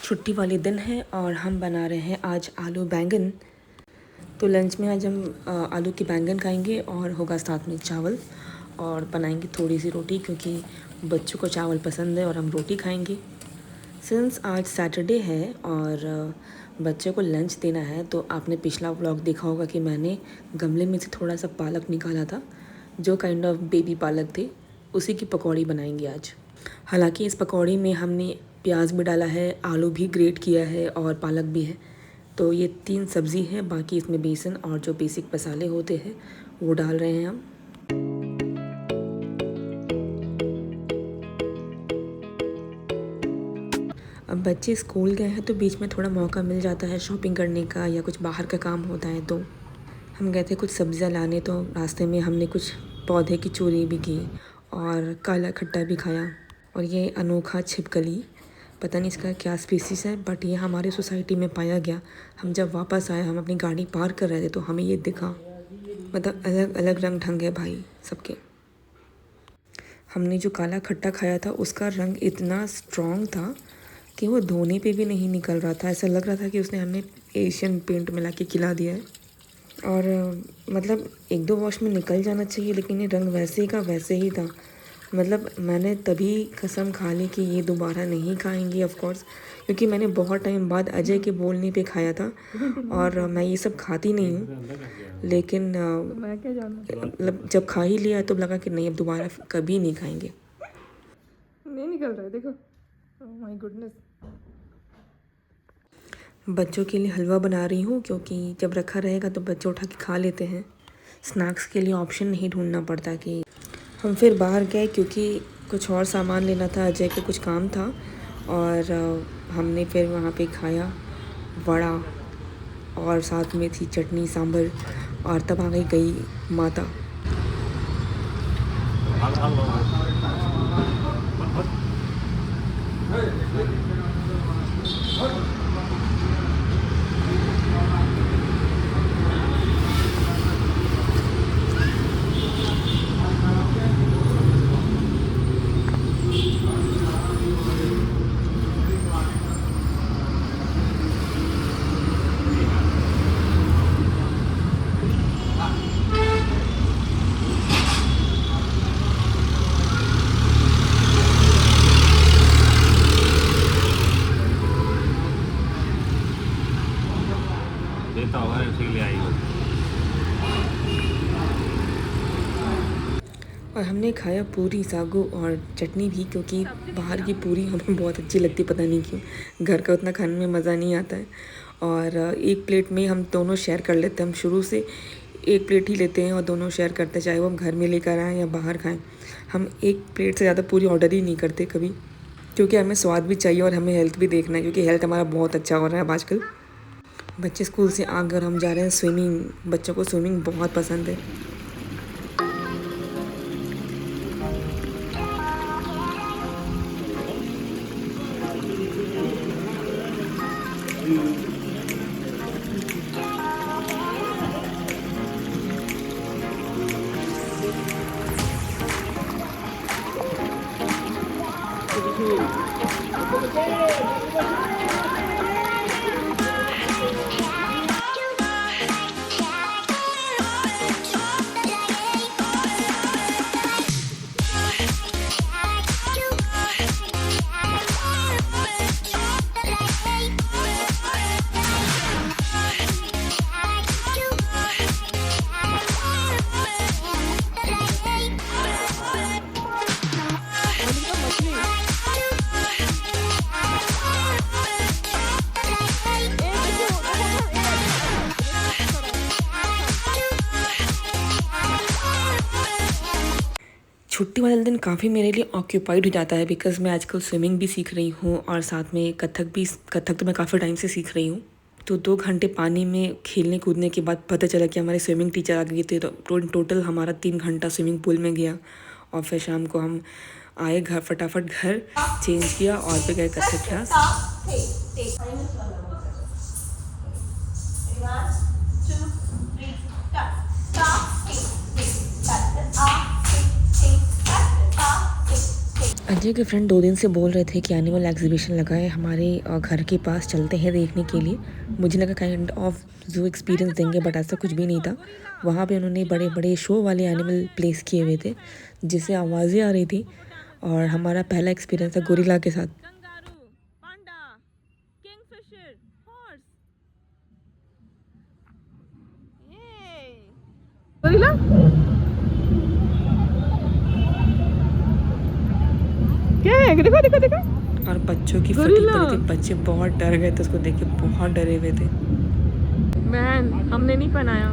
छुट्टी वाले दिन है और हम बना रहे हैं आज आलू बैंगन। तो लंच में आज हम आलू की बैंगन खाएंगे और होगा साथ में चावल और बनाएंगे थोड़ी सी रोटी, क्योंकि बच्चों को चावल पसंद है और हम रोटी खाएंगे। सिंस आज सैटरडे है और बच्चों को लंच देना है, तो आपने पिछला व्लॉग देखा होगा कि मैंने गमले में से थोड़ा सा पालक निकाला था, जो काइंड ऑफ बेबी पालक थे, उसी की पकौड़ी बनाएंगे आज। हालांकि इस पकौड़ी में हमने प्याज भी डाला है, आलू भी ग्रेट किया है और पालक भी है। तो ये 3 सब्ज़ी है, बाकी इसमें बेसन और जो बेसिक मसाले होते हैं वो डाल रहे हैं हम। अब बच्चे स्कूल गए हैं तो बीच में थोड़ा मौका मिल जाता है शॉपिंग करने का या कुछ बाहर का काम होता है, तो हम गए थे कुछ सब्जियां लाने। तो रास्ते में हमने कुछ पौधे की चोरी भी की और काला खट्टा भी खाया। और ये अनोखा छिपकली, पता नहीं इसका क्या स्पीसीज़ है, बट ये हमारे सोसाइटी में पाया गया। हम जब वापस आए, हम अपनी गाड़ी पार्क कर रहे थे तो हमें ये दिखा। मतलब अलग अलग रंग ढंग है भाई सबके। हमने जो काला खट्टा खाया था उसका रंग इतना स्ट्रॉन्ग था कि वो धोने पे भी नहीं निकल रहा था। ऐसा लग रहा था कि उसने हमें एशियन पेंट मिला के खिला दिया है। और मतलब 1-2 वॉश में निकल जाना चाहिए, लेकिन ये रंग वैसे ही का वैसे ही था। मतलब मैंने तभी कसम खा ली कि ये दोबारा नहीं खाएंगे ऑफ कोर्स, क्योंकि मैंने बहुत टाइम बाद अजय के बोलने पे खाया था। और मैं ये सब खाती नहीं हूँ, लेकिन मतलब जब खा ही लिया तो लगा कि नहीं, अब दोबारा कभी नहीं खाएंगे। नहीं निकल रहा है, देखो। Oh my goodness. बच्चों के लिए हलवा बना रही हूँ, क्योंकि जब रखा रहेगा तो बच्चे उठा के खा लेते हैं। स्नैक्स के लिए ऑप्शन नहीं ढूंढना पड़ता। कि हम फिर बाहर गए क्योंकि कुछ और सामान लेना था, अजय के कुछ काम था, और हमने फिर वहाँ पे खाया वड़ा और साथ में थी चटनी सांभर। और तब आ गई माता। देता होगा इसीलिए आई हो। और हमने खाया पूरी सागू और चटनी भी, क्योंकि बाहर की पूरी हमें बहुत अच्छी लगती, पता नहीं क्यों। घर का उतना खाने में मज़ा नहीं आता है। और एक प्लेट में हम दोनों शेयर कर लेते हैं। हम शुरू से एक प्लेट ही लेते हैं और दोनों शेयर करते हैं, चाहे वो हम घर में लेकर आएँ या बाहर खाएं। हम एक प्लेट से ज़्यादा पूरी ऑर्डर ही नहीं करते कभी, क्योंकि हमें स्वाद भी चाहिए और हमें हेल्थ भी देखना है, क्योंकि हेल्थ हमारा बहुत अच्छा हो रहा है आजकल। बच्चे स्कूल से आकर हम जा रहे हैं स्विमिंग। बच्चों को स्विमिंग बहुत पसंद है। छुट्टी वाले दिन काफ़ी मेरे लिए ऑक्यूपाइड हो जाता है, बिकॉज़ मैं आजकल स्विमिंग भी सीख रही हूँ और साथ में कथक तो मैं काफ़ी टाइम से सीख रही हूँ। तो 2 घंटे पानी में खेलने कूदने के बाद पता चला कि हमारे स्विमिंग टीचर आ गए थे। तो टोटल हमारा 3 घंटा स्विमिंग पूल में गया। और फिर शाम को हम आए घर, फटाफट घर चेंज किया और फिर गए कथक क्लास। अजय के फ्रेंड 2 दिन से बोल रहे थे कि एनिमल एग्जीबिशन लगा है हमारे घर के पास, चलते हैं देखने के लिए। मुझे लगा काइंड ऑफ ज़ू एक्सपीरियंस देंगे, बट ऐसा कुछ भी नहीं था। वहाँ पे उन्होंने बड़े बड़े शो वाले एनिमल प्लेस किए हुए थे जिससे आवाज़ें आ रही थी, और हमारा पहला एक्सपीरियंस था गोरिल्ला के साथ। कंगारू, पांडा, किंगफिशर, हॉर्स। ये गोरिल्ला क्या है? देखो देखो देखो। और बच्चों की फटी गोरिल्ला। पड़ी थी, बच्चे बहुत डर गए थे उसको देख के, बहुत डरे हुए थे। मैन हमने नहीं पहनाया।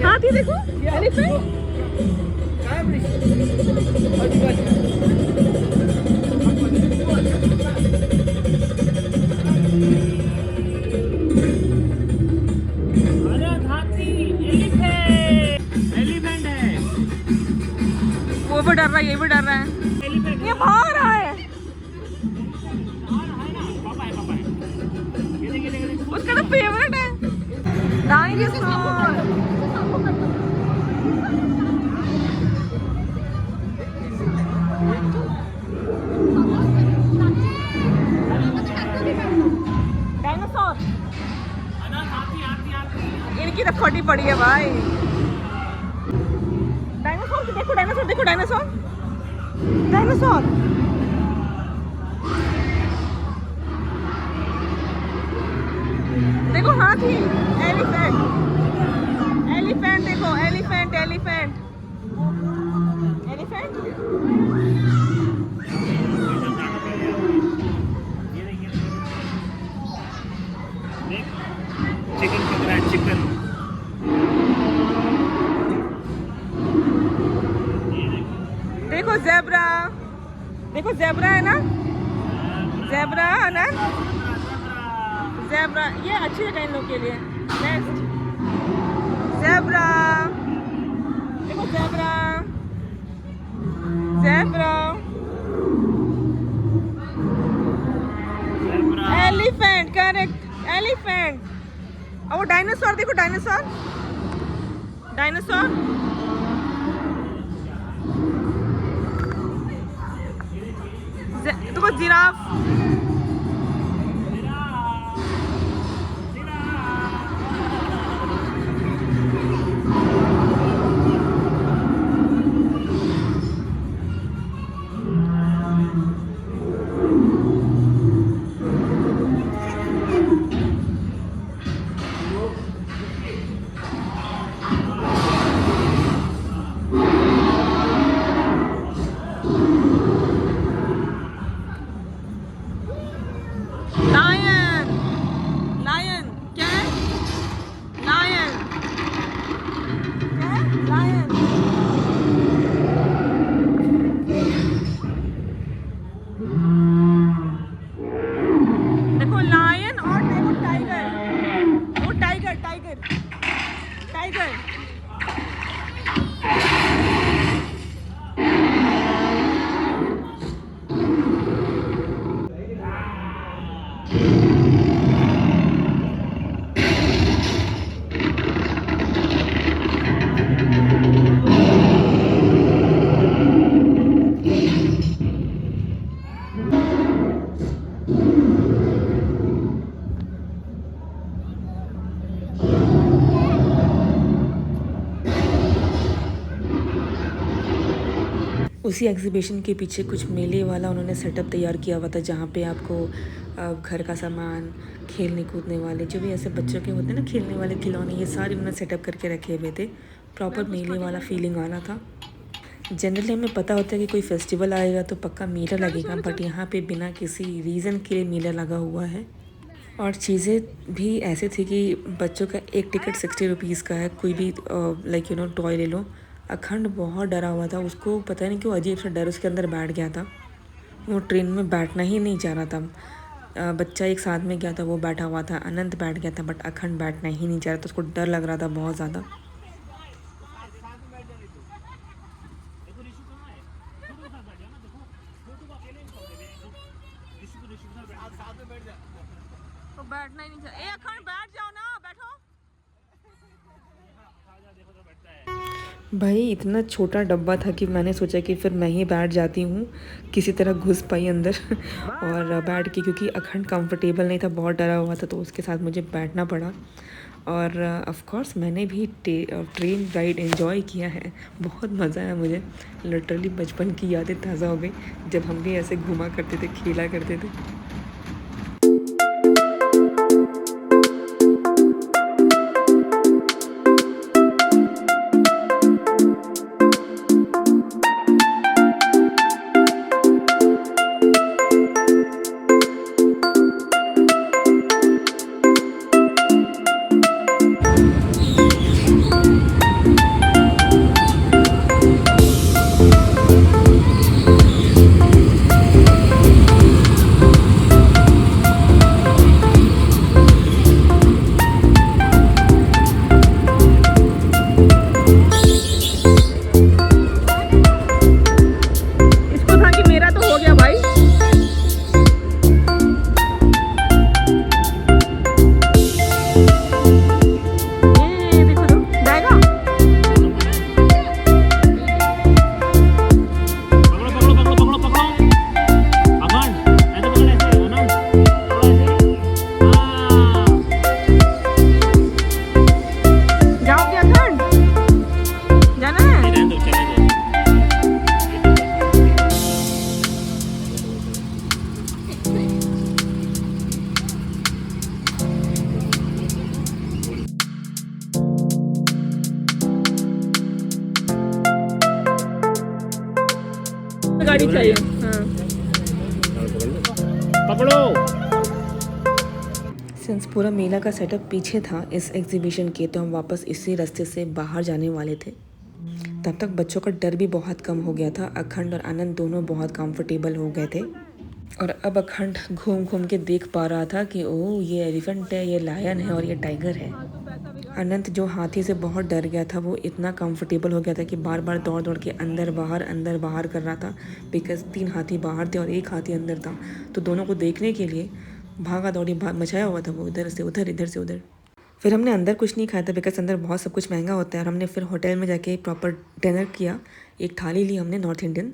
हाथी देखो, एलिफेंट। एलिफेंट है। वो भी डर रहा है, ये भी डर रहा है। ये भाग रहा है। उसका तो फेवरेट है। डायनासोर। डायनासोर। इनकी तो फटी पड़ी है भाई। डायनासोर देखो, डायनासोर देखो, डायनासोर डायनासोर। देखो हाथी, एलिफेंट, एलिफेंट देखो, एलिफेंट एलिफेंट एलिफेंट। चिकन पकड़ा है, चिकन। देखो जेब्रा, देखो जेब्रा है ना, जेब्रा आनंद, जेब्रा। ये अच्छी जगह इन लोग के लिए। नेक्स्ट जेब्रा, देखो zebra, zebra. Elephant, correct, elephant. और वो डायनासोर देखो, डायनासोर, डायनासोर। देखो जिराफ, लायन, लायन क्या है? लायन क्या है? लायन। देखो लायन, और देखो टाइगर, वो टाइगर, टाइगर, टाइगर। उसी एग्जीबिशन के पीछे कुछ मेले वाला उन्होंने सेटअप तैयार किया हुआ था, जहाँ पे आपको घर का सामान, खेलने कूदने वाले जो भी ऐसे बच्चों के होते हैं ना, खेलने वाले खिलौने, ये सारे उन्होंने सेटअप करके रखे हुए थे। प्रॉपर मेले वाला फीलिंग आना था। जनरली हमें पता होता है कि कोई फेस्टिवल आएगा तो पक्का मेला लगेगा, बट यहाँ पे बिना किसी रीज़न के लिए मेला लगा हुआ है। और चीज़ें भी ऐसे थी कि बच्चों का एक टिकट 60 रुपीज़ का है। कोई भी लाइक टॉय ले लो। अखंड बहुत डरा हुआ था, उसको पता नहीं क्यों अजीब सा डर उसके अंदर बैठ गया था। वो ट्रेन में बैठना ही नहीं चाह रहा था। बच्चा एक साथ में गया था, वो बैठा हुआ था, अनंत बैठ गया था, बट अखंड बैठना ही नहीं चाह रहा था। उसको डर लग रहा था बहुत ज़्यादा। तो बैठना ही नहीं चाहिए। ए अखंड बैठ जाओ ना, बैठो। भाई इतना छोटा डब्बा था कि मैंने सोचा कि फिर मैं ही बैठ जाती हूँ, किसी तरह घुस पाई अंदर और बैठ के, क्योंकि अखंड कंफर्टेबल नहीं था, बहुत डरा हुआ था, तो उसके साथ मुझे बैठना पड़ा। और ऑफ कोर्स मैंने भी ट्रेन राइड एंजॉय किया है, बहुत मज़ा आया मुझे। लिटरली बचपन की यादें ताज़ा हो गई जब हम भी ऐसे घूमा करते थे, खेला करते थे। इसको था कि मेरा तो हो गया भाई। ये देखो तो जाएगा। पकड़ो पकड़ो पकड़ो पकड़ो पकड़ो अखंड, ऐसे पकड़, ऐसे अनंत पकड़ो, ऐसे। हाँ जाओगे अखंड? जाना है? रहने दो, चले जाओ। गाड़ी चाहिए। हाँ पकड़ो। सिंस पूरा मेला का सेटअप पीछे था इस एग्जीबिशन के, तो हम वापस इसी रास्ते से बाहर जाने वाले थे। तब तक बच्चों का डर भी बहुत कम हो गया था, अखंड और आनंद दोनों बहुत कंफर्टेबल हो गए थे। और अब अखंड घूम घूम के देख पा रहा था कि ओह ये एलिफेंट है, ये लायन है और ये टाइगर है। अनंत जो हाथी से बहुत डर गया था, वो इतना कंफर्टेबल हो गया था कि बार बार दौड़ दौड़ के अंदर बाहर कर रहा था, बिकॉज 3 हाथी बाहर थे और 1 हाथी अंदर था। तो दोनों को देखने के लिए भागा दौड़ी मचाया हुआ था वो, इधर से उधर इधर से उधर। फिर हमने अंदर कुछ नहीं खाया था, बिकॉज अंदर बहुत सब कुछ महंगा होता है, और हमने फिर होटल में जाके प्रॉपर डिनर किया। एक थाली ली हमने नॉर्थ इंडियन,